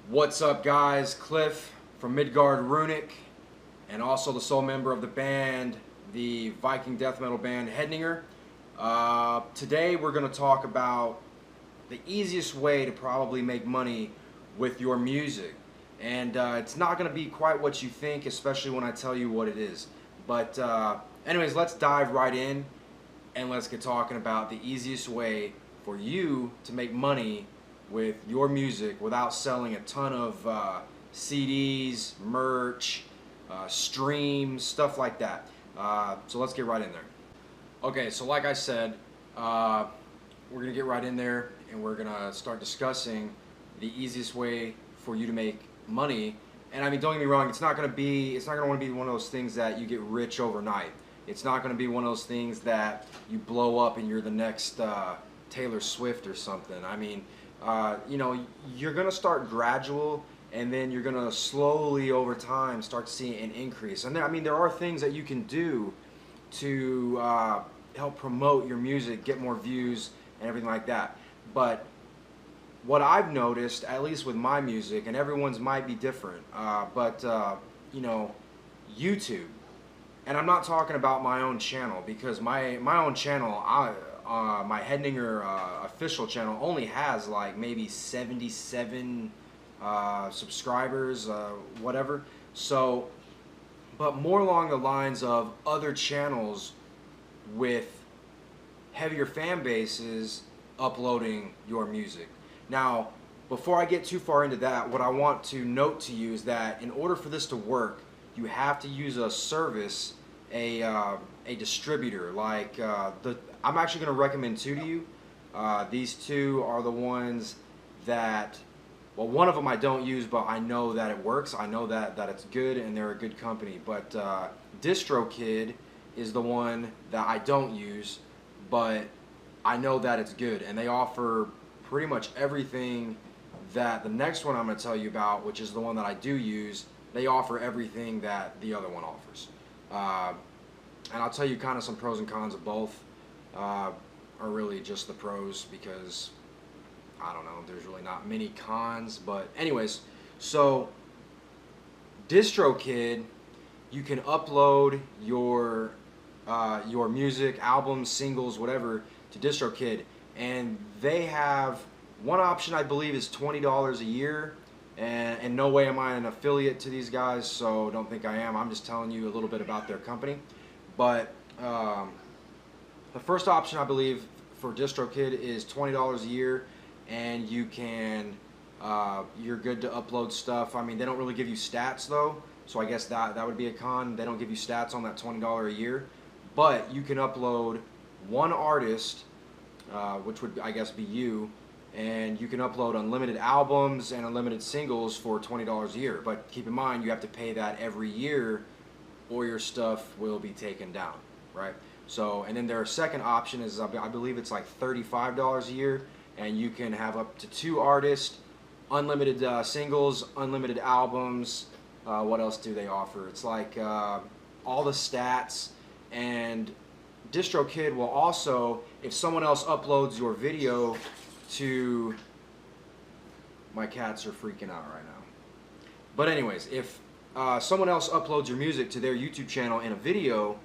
What's up, guys? Cliff from Midgard Runic, and also the sole member of the band, the Viking death metal band Hedninger. Today we're going to talk about the easiest way to probably make money with your music. And it's not going to be quite what you think, especially when I tell you what it is. But anyways, let's dive right in and let's get talking about the easiest way for you to make money with your music without selling a ton of CDs, merch, streams, stuff like that. So let's get right in there. Okay, so like I said, we're gonna get right in there and we're gonna start discussing the easiest way for you to make money. And I mean, don't get me wrong, it's not gonna want to be one of those things that you get rich overnight. It's not gonna be one of those things that you blow up and you're the next Taylor Swift or something. I mean, you're gonna start gradual, and then you're gonna slowly over time start to see an increase. And there are things that you can do to help promote your music, get more views, and everything like that. But what I've noticed, at least with my music, and everyone's might be different, YouTube. And I'm not talking about my own channel, because my own channel, my Hedninger official channel only has like maybe 77 subscribers, whatever. So, but more along the lines of other channels with heavier fan bases uploading your music. Now, before I get too far into that, what I want to note to you is that in order for this to work, you have to use a service, a distributor. Like I'm actually going to recommend two to you. These two are the ones that, well, one of them I don't use, but I know that it works. I know that it's good, and they're a good company. But DistroKid is the one that I don't use, but I know that it's good, and they offer pretty much everything that the next one I'm going to tell you about, which is the one that I do use. They offer everything that the other one offers. And I'll tell you kind of some pros and cons of both, are really just the pros, because I don't know, there's really not many cons. But anyways, so DistroKid, you can upload your music, albums, singles, whatever, to DistroKid, and they have one option, I believe, is $20 a year. And in no way am I an affiliate to these guys, so don't think I am. I'm just telling you a little bit about their company. But the first option, I believe, for DistroKid is $20 a year, and you can you're good to upload stuff. I mean, they don't really give you stats though, so I guess that would be a con. They don't give you stats on that $20 a year, but you can upload one artist, which would, I guess, be you. And you can upload unlimited albums and unlimited singles for $20 a year. But keep in mind, you have to pay that every year, or your stuff will be taken down, right? So, and then their second option is, I believe it's like $35 a year, and you can have up to 2 artists, unlimited singles, unlimited albums. What else do they offer? It's like all the stats. And DistroKid will also, if someone else uploads your video to, my cats are freaking out right now. But anyways, if someone else uploads your music to their YouTube channel in a video,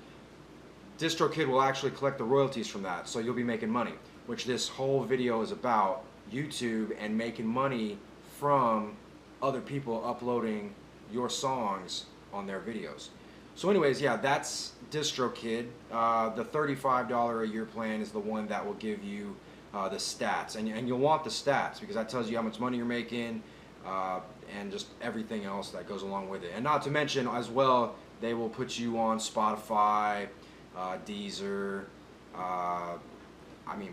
DistroKid will actually collect the royalties from that, so you'll be making money, which this whole video is about: YouTube and making money from other people uploading your songs on their videos. So anyways, yeah, that's DistroKid. The $35 a year plan is the one that will give you the stats, and you'll want the stats, because that tells you how much money you're making, and just everything else that goes along with it. And not to mention, as well, they will put you on Spotify, Deezer,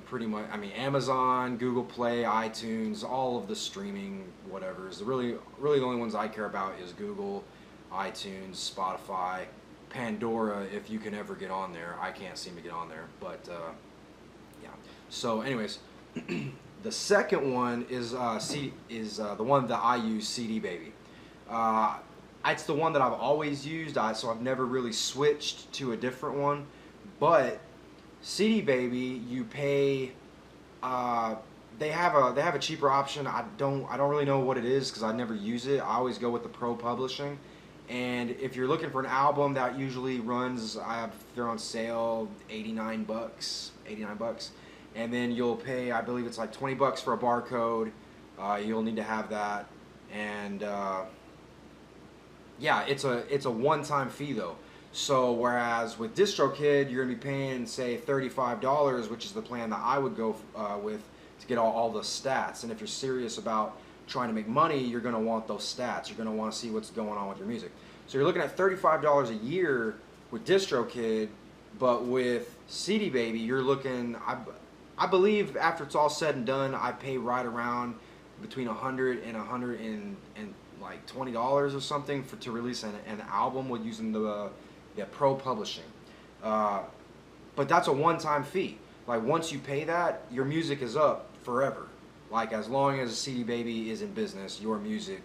pretty much, Amazon, Google Play, iTunes, all of the streaming whatevers. Really the only ones I care about is Google, iTunes, Spotify, Pandora, if you can ever get on there. I can't seem to get on there, but yeah. So anyways, the second one is the one that I use, CD Baby. It's the one that I've always used, so I've never really switched to a different one. But CD Baby, you pay they have a cheaper option. I don't really know what it is because I never use it. I always go with the pro publishing. And if you're looking for an album, that usually runs, they're on sale, 89 bucks, 89 bucks. And then you'll pay, I believe it's like 20 bucks for a barcode. You'll need to have that. And yeah, it's a one-time fee though. So whereas with DistroKid, you're gonna be paying say $35, which is the plan that I would go with to get all the stats. And if you're serious about trying to make money, you're gonna want those stats. You're gonna want to see what's going on with your music. So you're looking at $35 a year with DistroKid, but with CD Baby, you're looking. I believe after it's all said and done, I pay right around between $100 and $120 or something to release an album with using the pro publishing. But that's a one-time fee. Like once you pay that, your music is up forever. Like as long as CD Baby is in business, your music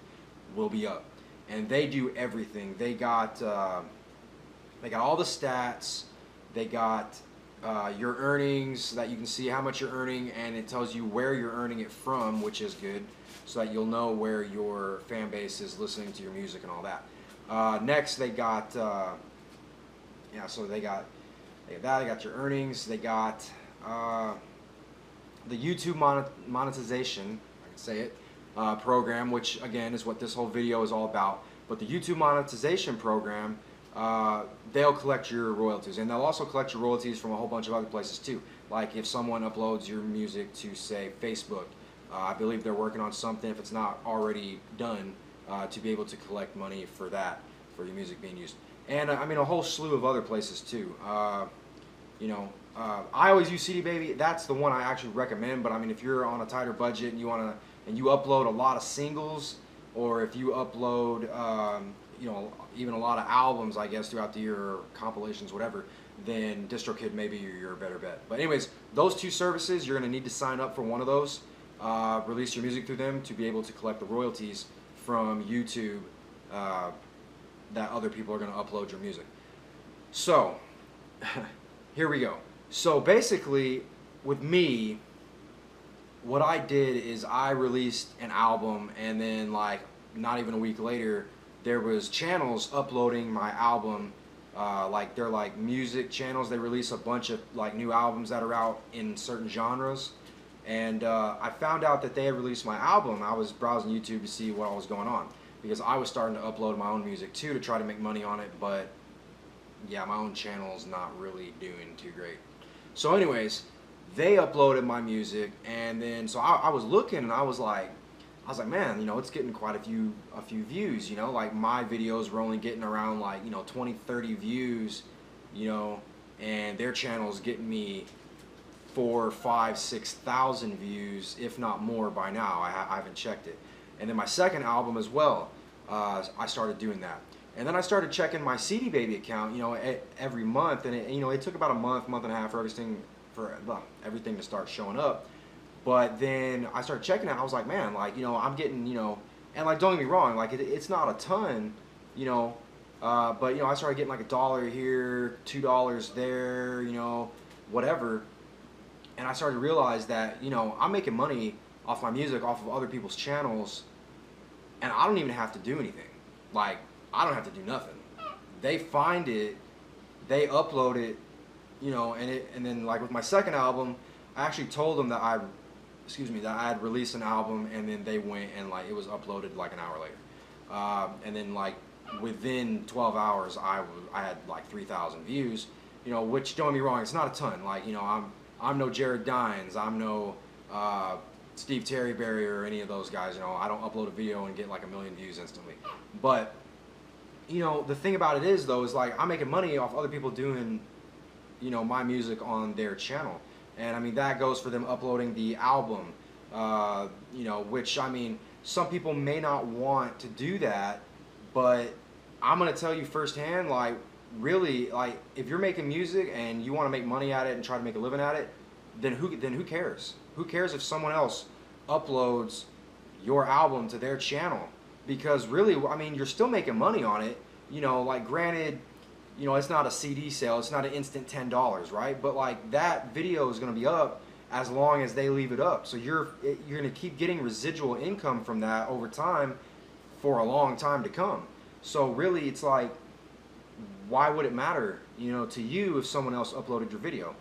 will be up. And they do everything. They got all the stats. They got your earnings, that you can see how much you're earning, and it tells you where you're earning it from, which is good, so that you'll know where your fan base is listening to your music and all that. Next, they got so they got that. They got your earnings. They got the YouTube monetization, I can say it, program, which again is what this whole video is all about. But the YouTube monetization program, they'll collect your royalties, and they'll also collect your royalties from a whole bunch of other places too. Like if someone uploads your music to say Facebook, I believe they're working on something, if it's not already done, to be able to collect money for that, for your music being used. And I mean a whole slew of other places too. I always use CD Baby. That's the one I actually recommend. But I mean, if you're on a tighter budget and you upload a lot of singles, or if you upload even a lot of albums, I guess, throughout the year, or compilations, whatever, then DistroKid may be your better bet. But anyways, those two services, you're going to need to sign up for one of those, release your music through them to be able to collect the royalties from YouTube that other people are going to upload your music. So here we go. So basically, with me, what I did is I released an album, and then like not even a week later, there was channels uploading my album. Like they're like music channels. They release a bunch of like new albums that are out in certain genres. And I found out that they had released my album. I was browsing YouTube to see what was going on, because I was starting to upload my own music too to try to make money on it. But yeah, my own channel's not really doing too great. So anyways, they uploaded my music, and then so I was looking, and I was like, man, it's getting quite a few views, like my videos were only getting around like 20, 30 views, and their channel's getting me 4, 5, 6,000 views, if not more by now. I haven't checked it. And then my second album as well, I started doing that. And then I started checking my CD Baby account, every month, and it took about a month and a half for everything to start showing up. But then I started checking it. I was like, man, like I'm getting, and like don't get me wrong, like it's not a ton, but I started getting like $1 here, $2 there, whatever. And I started to realize that I'm making money off my music, off of other people's channels, and I don't even have to do anything. Like, I don't have to do nothing. They find it, they upload it, and then like with my second album, I actually told them that I had released an album, and then they went and like it was uploaded like an hour later, and then like within 12 hours I had like 3,000 views, which don't get me wrong, it's not a ton. Like I'm no Jared Dines, I'm no Steve Terryberry or any of those guys. I don't upload a video and get like 1 million views instantly. But the thing about it is though, is like I'm making money off other people doing my music on their channel. And I mean, that goes for them uploading the album, which I mean, some people may not want to do that, but I'm going to tell you firsthand, like really, like if you're making music and you want to make money at it and try to make a living at it, then who cares? Who cares if someone else uploads your album to their channel? Because really, I mean, you're still making money on it, like granted, it's not a CD sale, it's not an instant $10, right? But like that video is going to be up, as long as they leave it up. So you're going to keep getting residual income from that over time for a long time to come. So really, it's like, why would it matter, to you if someone else uploaded your video?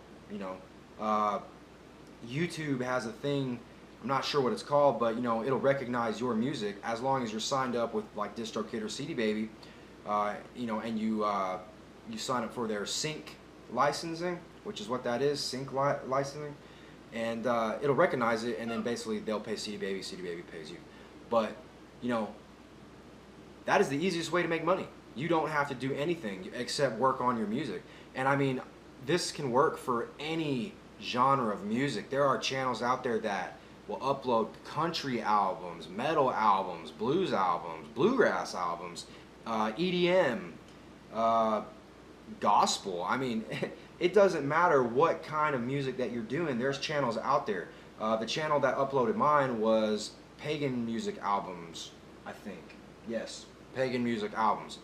YouTube has a thing, I'm not sure what it's called, but it'll recognize your music as long as you're signed up with like DistroKid or CD Baby, and you sign up for their sync licensing, which is what that is, sync licensing, and it'll recognize it, and then basically they'll pay CD Baby pays you. But that is the easiest way to make money. You don't have to do anything except work on your music. And I mean, this can work for any genre of music. There are channels out there that will upload country albums, metal albums, blues albums, bluegrass albums, EDM, gospel. I mean, it doesn't matter what kind of music that you're doing. There's channels out there. The channel that uploaded mine was pagan music albums, I think. Yes, pagan music albums.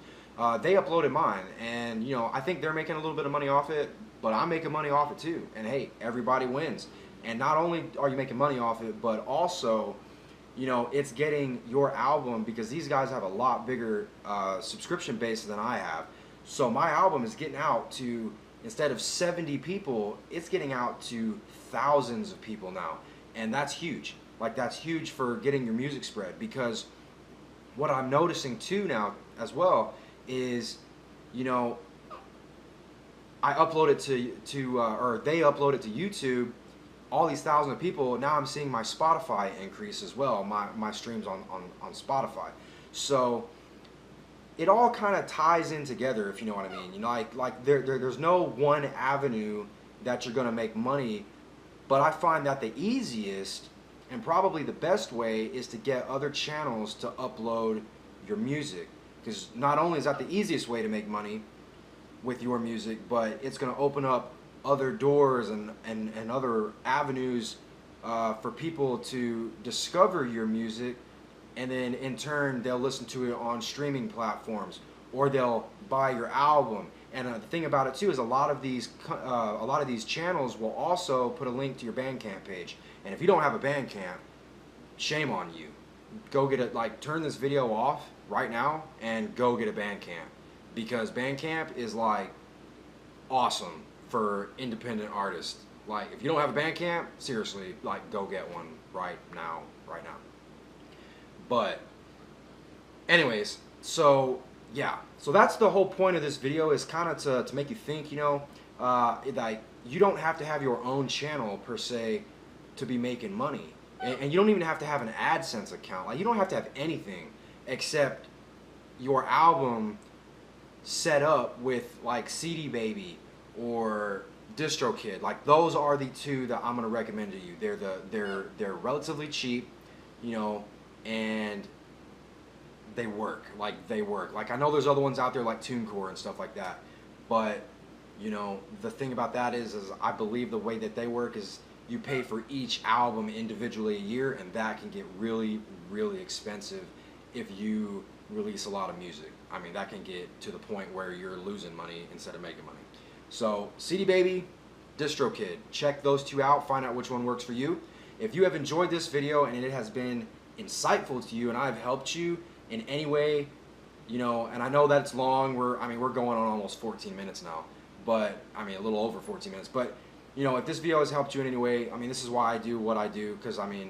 They uploaded mine, and I think they're making a little bit of money off it, but I'm making money off it too. And hey, everybody wins. And not only are you making money off it, but also, it's getting your album, because these guys have a lot bigger subscription base than I have. So my album is getting out to, instead of 70 people, it's getting out to thousands of people now. And that's huge. Like, that's huge for getting your music spread, because what I'm noticing too now as well is, I upload it to or they upload it to YouTube, all these thousands of people. Now I'm seeing my Spotify increase as well, my streams on Spotify. So it all kind of ties in together, if you know what I mean. Like there's no one avenue that you're going to make money, but I find that the easiest and probably the best way is to get other channels to upload your music, because not only is that the easiest way to make money with your music, but it's going to open up other doors and other avenues for people to discover your music, and then in turn they'll listen to it on streaming platforms, or they'll buy your album. And the thing about it too is a lot of these channels will also put a link to your Bandcamp page. And if you don't have a Bandcamp, shame on you. Go get it. Like, turn this video off right now and go get a Bandcamp, because Bandcamp is like awesome for independent artists. Like, if you don't have a Bandcamp, seriously, like, go get one right now. But anyways, so yeah, so that's the whole point of this video, is kind of to make you think, like, you don't have to have your own channel per se to be making money, and you don't even have to have an AdSense account. Like, you don't have to have anything except your album set up with like CD Baby or DistroKid. Like, those are the two that I'm gonna recommend to you. They're relatively cheap, and they work. Like, I know there's other ones out there like TuneCore and stuff like that, but the thing about that is I believe the way that they work is you pay for each album individually a year, and that can get really, really expensive if you release a lot of music. I mean, that can get to the point where you're losing money instead of making money. So CD Baby, DistroKid, check those two out, find out which one works for you. If you have enjoyed this video and it has been insightful to you and I've helped you in any way, and I know that it's long, we're going on almost 14 minutes now, but a little over 14 minutes, but if this video has helped you in any way, this is why I do what I do, because I'm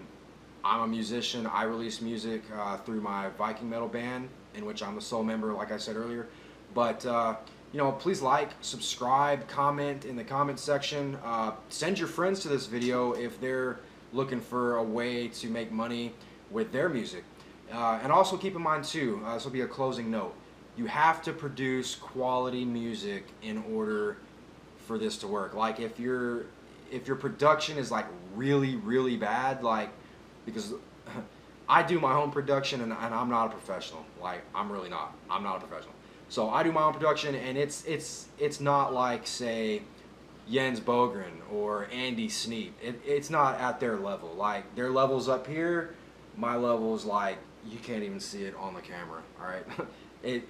a musician. I release music through my Viking metal band, in which I'm a sole member, like I said earlier. But please like, subscribe, comment in the comment section. Send your friends to this video if they're looking for a way to make money with their music. And also keep in mind too, this will be a closing note, you have to produce quality music in order for this to work. Like, if your production is like really, really bad, like, because I do my own production and I'm not a professional. Like, I'm really not. I'm not a professional. So I do my own production, and it's not like, say, Jens Bogren or Andy Sneap. It's not at their level. Like, their level's up here, my level's like, you can't even see it on the camera, all right?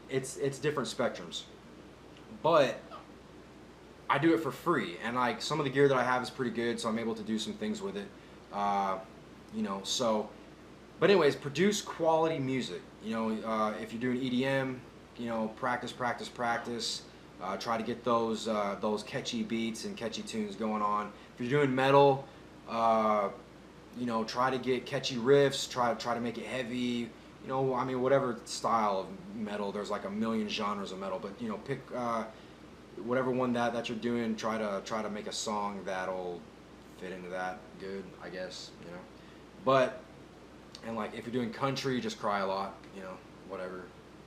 It's different spectrums. But I do it for free, and like some of the gear that I have is pretty good, so I'm able to do some things with it. You know, so. But anyways, produce quality music. You know, if you're doing EDM, you know, practice, practice, practice. Try to get those catchy beats and catchy tunes going on. If you're doing metal, you know, try to get catchy riffs. Try to make it heavy. You know, I mean, whatever style of metal. There's like a million genres of metal, but you know, pick whatever one that you're doing. Try to make a song that'll fit into that good, I guess. You know, but. And like if you're doing country, just cry a lot, you know, whatever.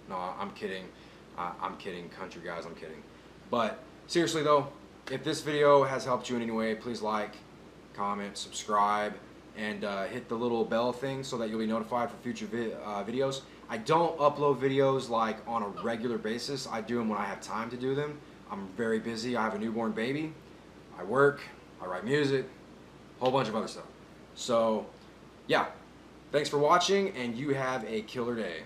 No, I'm kidding. I'm kidding, country guys, I'm kidding. But seriously though, if this video has helped you in any way, please like, comment, subscribe, and hit the little bell thing so that you'll be notified for future videos. I don't upload videos like on a regular basis. I do them when I have time to do them. I'm very busy. I have a newborn baby. I work. I write music. A whole bunch of other stuff. So, yeah. Thanks for watching, and you have a killer day.